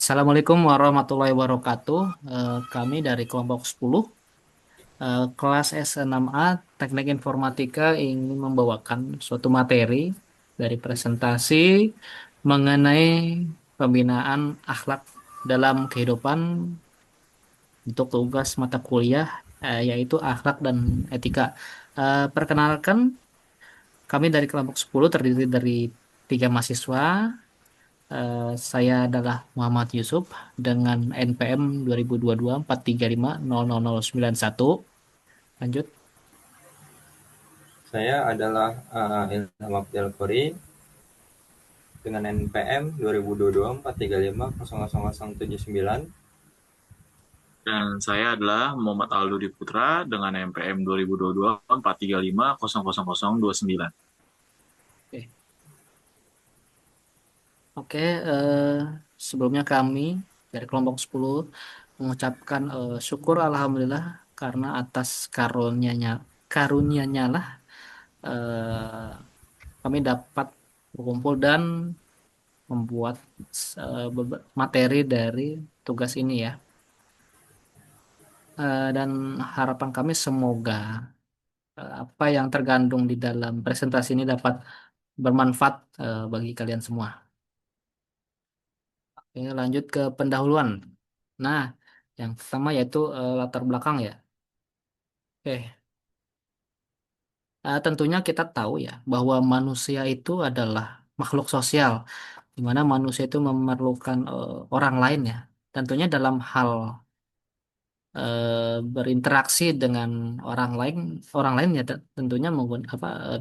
Assalamualaikum warahmatullahi wabarakatuh. Kami dari kelompok 10, kelas S6A Teknik Informatika ingin membawakan suatu materi dari presentasi mengenai pembinaan akhlak dalam kehidupan untuk tugas mata kuliah, yaitu akhlak dan etika. Perkenalkan, kami dari kelompok 10 terdiri dari tiga mahasiswa. Saya adalah Muhammad Yusuf dengan NPM 2022-435-00091. Lanjut. Saya adalah Ilham Abdel Kori dengan NPM 2022-435-00079. Dan saya adalah Muhammad Aldudi Putra dengan NPM 2022-435-00029. Oke, Oke, sebelumnya kami dari kelompok 10 mengucapkan syukur Alhamdulillah karena atas karunianya lah kami dapat berkumpul dan membuat materi dari tugas ini ya. Dan harapan kami semoga apa yang tergandung di dalam presentasi ini dapat bermanfaat bagi kalian semua. Oke, lanjut ke pendahuluan. Nah, yang pertama yaitu latar belakang ya. Oke, tentunya kita tahu ya bahwa manusia itu adalah makhluk sosial, di mana manusia itu memerlukan orang lain ya. Tentunya dalam hal berinteraksi dengan orang lain ya tentunya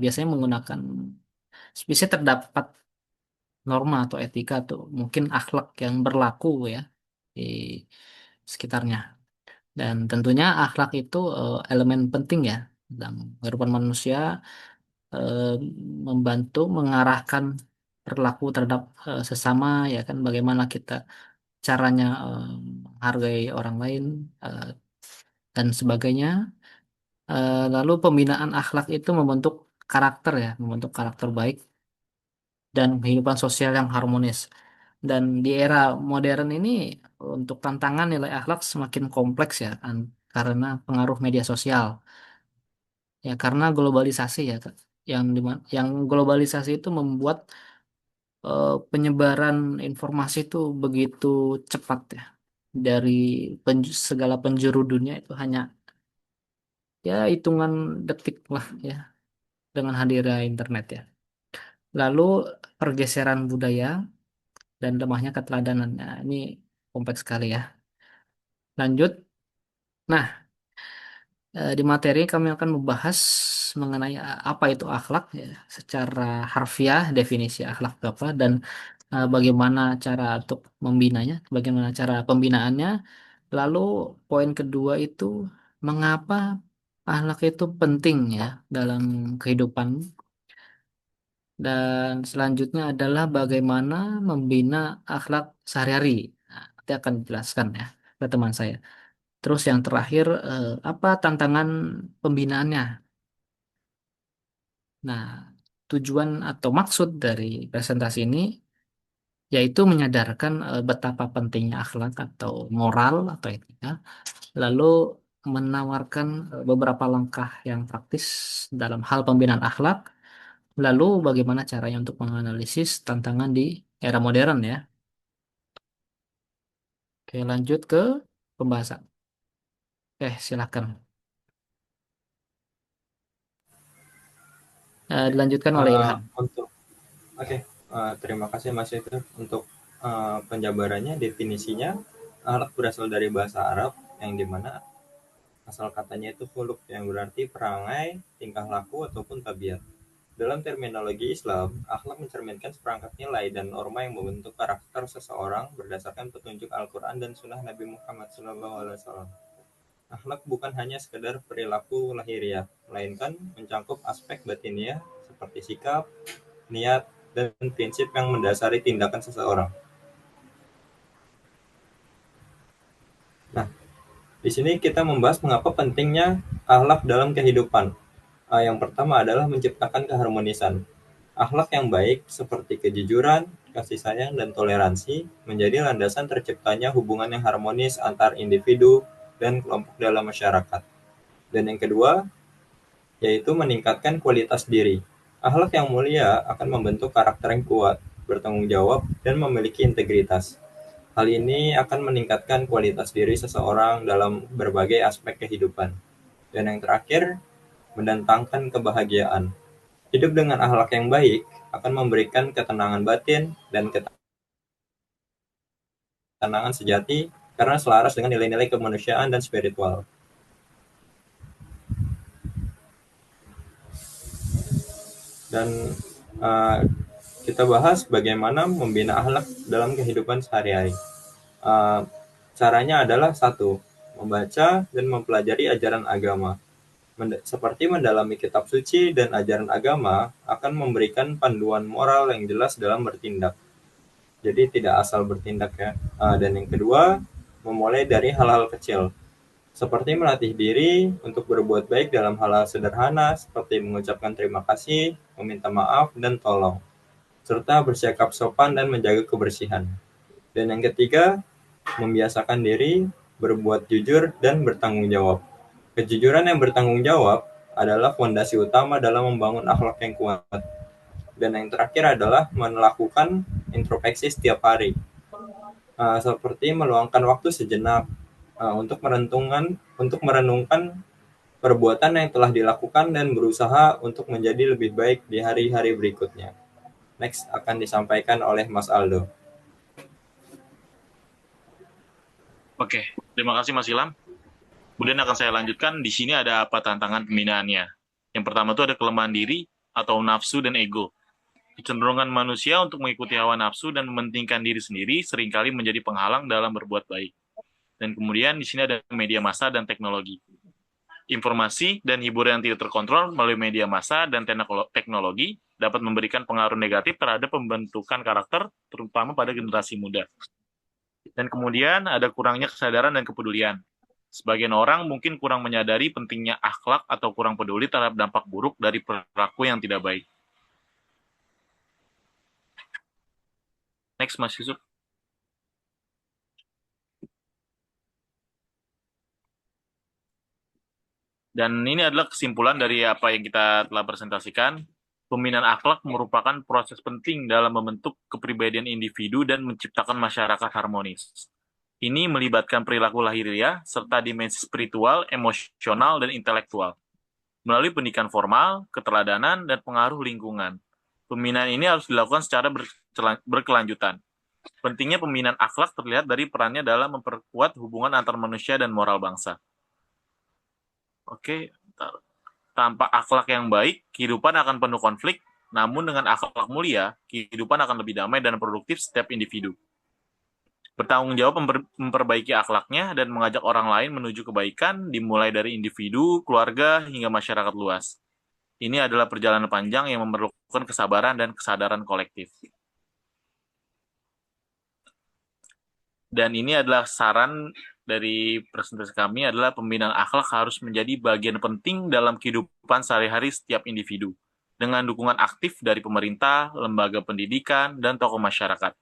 biasanya menggunakan bisa terdapat norma atau etika atau mungkin akhlak yang berlaku ya di sekitarnya. Dan tentunya akhlak itu elemen penting ya dalam kehidupan manusia, eh, membantu mengarahkan perilaku terhadap sesama ya kan, bagaimana kita caranya menghargai orang lain eh, dan sebagainya. Lalu pembinaan akhlak itu membentuk karakter baik dan kehidupan sosial yang harmonis. Dan di era modern ini untuk tantangan nilai akhlak semakin kompleks ya kan, karena pengaruh media sosial. Ya karena globalisasi ya Kak. Yang globalisasi itu membuat penyebaran informasi itu begitu cepat ya. Dari segala penjuru dunia itu hanya ya hitungan detik lah ya dengan hadirnya internet ya. Lalu pergeseran budaya dan lemahnya keteladanan. Nah, ini kompleks sekali ya. Lanjut. Nah, di materi kami akan membahas mengenai apa itu akhlak ya, secara harfiah definisi akhlak itu apa dan bagaimana cara untuk membinanya, bagaimana cara pembinaannya. Lalu poin kedua itu mengapa akhlak itu penting ya dalam kehidupan. Dan selanjutnya adalah bagaimana membina akhlak sehari-hari. Nah, nanti akan dijelaskan ya ke teman saya. Terus yang terakhir, apa tantangan pembinaannya? Nah, tujuan atau maksud dari presentasi ini yaitu menyadarkan betapa pentingnya akhlak atau moral atau etika, lalu menawarkan beberapa langkah yang praktis dalam hal pembinaan akhlak, lalu bagaimana caranya untuk menganalisis tantangan di era modern ya. Oke, lanjut ke pembahasan. Silakan. Dilanjutkan oleh Eh, Ilham. untuk Oke, terima kasih Mas itu untuk penjabarannya, definisinya. Akhlak berasal dari bahasa Arab yang dimana asal katanya itu khuluq yang berarti perangai, tingkah laku ataupun tabiat. Dalam terminologi Islam, akhlak mencerminkan seperangkat nilai dan norma yang membentuk karakter seseorang berdasarkan petunjuk Al-Quran dan Sunnah Nabi Muhammad SAW. Akhlak bukan hanya sekedar perilaku lahiriah, melainkan mencakup aspek batiniah seperti sikap, niat, dan prinsip yang mendasari tindakan seseorang. Nah, di sini kita membahas mengapa pentingnya akhlak dalam kehidupan. Yang pertama adalah menciptakan keharmonisan. Akhlak yang baik seperti kejujuran, kasih sayang, dan toleransi menjadi landasan terciptanya hubungan yang harmonis antar individu dan kelompok dalam masyarakat. Dan yang kedua, yaitu meningkatkan kualitas diri. Akhlak yang mulia akan membentuk karakter yang kuat, bertanggung jawab, dan memiliki integritas. Hal ini akan meningkatkan kualitas diri seseorang dalam berbagai aspek kehidupan. Dan yang terakhir, mendatangkan kebahagiaan. Hidup dengan akhlak yang baik akan memberikan ketenangan batin dan ketenangan sejati karena selaras dengan nilai-nilai kemanusiaan dan spiritual. Dan uh, kita bahas bagaimana membina akhlak dalam kehidupan sehari-hari. Uh, Caranya adalah satu, membaca dan mempelajari ajaran agama. Seperti mendalami kitab suci dan ajaran agama akan memberikan panduan moral yang jelas dalam bertindak. Jadi tidak asal bertindak ya. Dan yang kedua, memulai dari hal-hal kecil. Seperti melatih diri untuk berbuat baik dalam hal-hal sederhana seperti mengucapkan terima kasih, meminta maaf, dan tolong. Serta bersikap sopan dan menjaga kebersihan. Dan yang ketiga, membiasakan diri berbuat jujur dan bertanggung jawab. Kejujuran yang bertanggung jawab adalah fondasi utama dalam membangun akhlak yang kuat. Dan yang terakhir adalah melakukan introspeksi setiap hari. Seperti meluangkan waktu sejenak untuk merenungkan perbuatan yang telah dilakukan dan berusaha untuk menjadi lebih baik di hari-hari berikutnya. Next akan disampaikan oleh Mas Aldo. Oke, terima kasih Mas Ilham. Kemudian akan saya lanjutkan, di sini ada apa tantangan pembinaannya. Yang pertama itu ada kelemahan diri atau nafsu dan ego. Kecenderungan manusia untuk mengikuti hawa nafsu dan mementingkan diri sendiri seringkali menjadi penghalang dalam berbuat baik. Dan kemudian di sini ada media massa dan teknologi. Informasi dan hiburan yang tidak terkontrol melalui media massa dan teknologi dapat memberikan pengaruh negatif terhadap pembentukan karakter, terutama pada generasi muda. Dan kemudian ada kurangnya kesadaran dan kepedulian. Sebagian orang mungkin kurang menyadari pentingnya akhlak atau kurang peduli terhadap dampak buruk dari perilaku yang tidak baik. Next, Mas Yusuf. Dan ini adalah kesimpulan dari apa yang kita telah presentasikan. Pembinaan akhlak merupakan proses penting dalam membentuk kepribadian individu dan menciptakan masyarakat harmonis. Ini melibatkan perilaku lahiriah serta dimensi spiritual, emosional, dan intelektual. Melalui pendidikan formal, keteladanan, dan pengaruh lingkungan. Pembinaan ini harus dilakukan secara berkelanjutan. Pentingnya pembinaan akhlak terlihat dari perannya dalam memperkuat hubungan antar manusia dan moral bangsa. Oke, tanpa akhlak yang baik, kehidupan akan penuh konflik, namun dengan akhlak mulia, kehidupan akan lebih damai dan produktif setiap individu. Bertanggung jawab memperbaiki akhlaknya dan mengajak orang lain menuju kebaikan dimulai dari individu, keluarga, hingga masyarakat luas. Ini adalah perjalanan panjang yang memerlukan kesabaran dan kesadaran kolektif. Dan ini adalah saran dari presentasi kami adalah pembinaan akhlak harus menjadi bagian penting dalam kehidupan sehari-hari setiap individu dengan dukungan aktif dari pemerintah, lembaga pendidikan, dan tokoh masyarakat.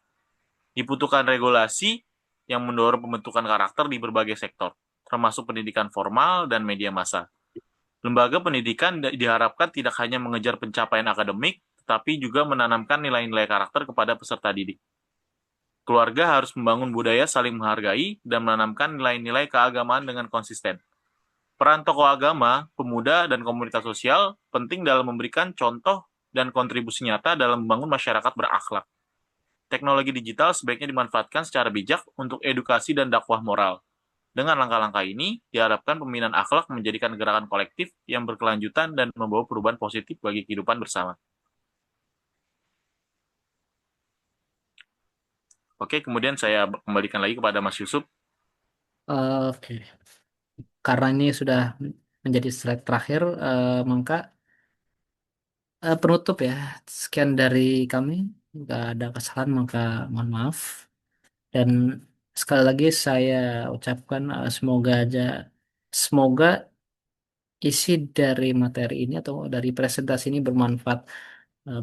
Dibutuhkan regulasi yang mendorong pembentukan karakter di berbagai sektor, termasuk pendidikan formal dan media massa. Lembaga pendidikan diharapkan tidak hanya mengejar pencapaian akademik, tetapi juga menanamkan nilai-nilai karakter kepada peserta didik. Keluarga harus membangun budaya saling menghargai dan menanamkan nilai-nilai keagamaan dengan konsisten. Peran tokoh agama, pemuda, dan komunitas sosial penting dalam memberikan contoh dan kontribusi nyata dalam membangun masyarakat berakhlak. Teknologi digital sebaiknya dimanfaatkan secara bijak untuk edukasi dan dakwah moral. Dengan langkah-langkah ini, diharapkan pembinaan akhlak menjadikan gerakan kolektif yang berkelanjutan dan membawa perubahan positif bagi kehidupan bersama. Oke, kemudian saya kembalikan lagi kepada Mas Yusuf. Oke, karena ini sudah menjadi slide terakhir, maka penutup ya. Sekian dari kami. Jika ada kesalahan maka mohon maaf. Dan sekali lagi saya ucapkan semoga isi dari materi ini atau dari presentasi ini bermanfaat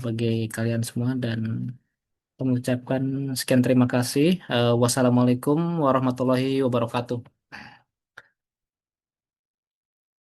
bagi kalian semua dan mengucapkan sekian terima kasih. Wassalamualaikum warahmatullahi wabarakatuh.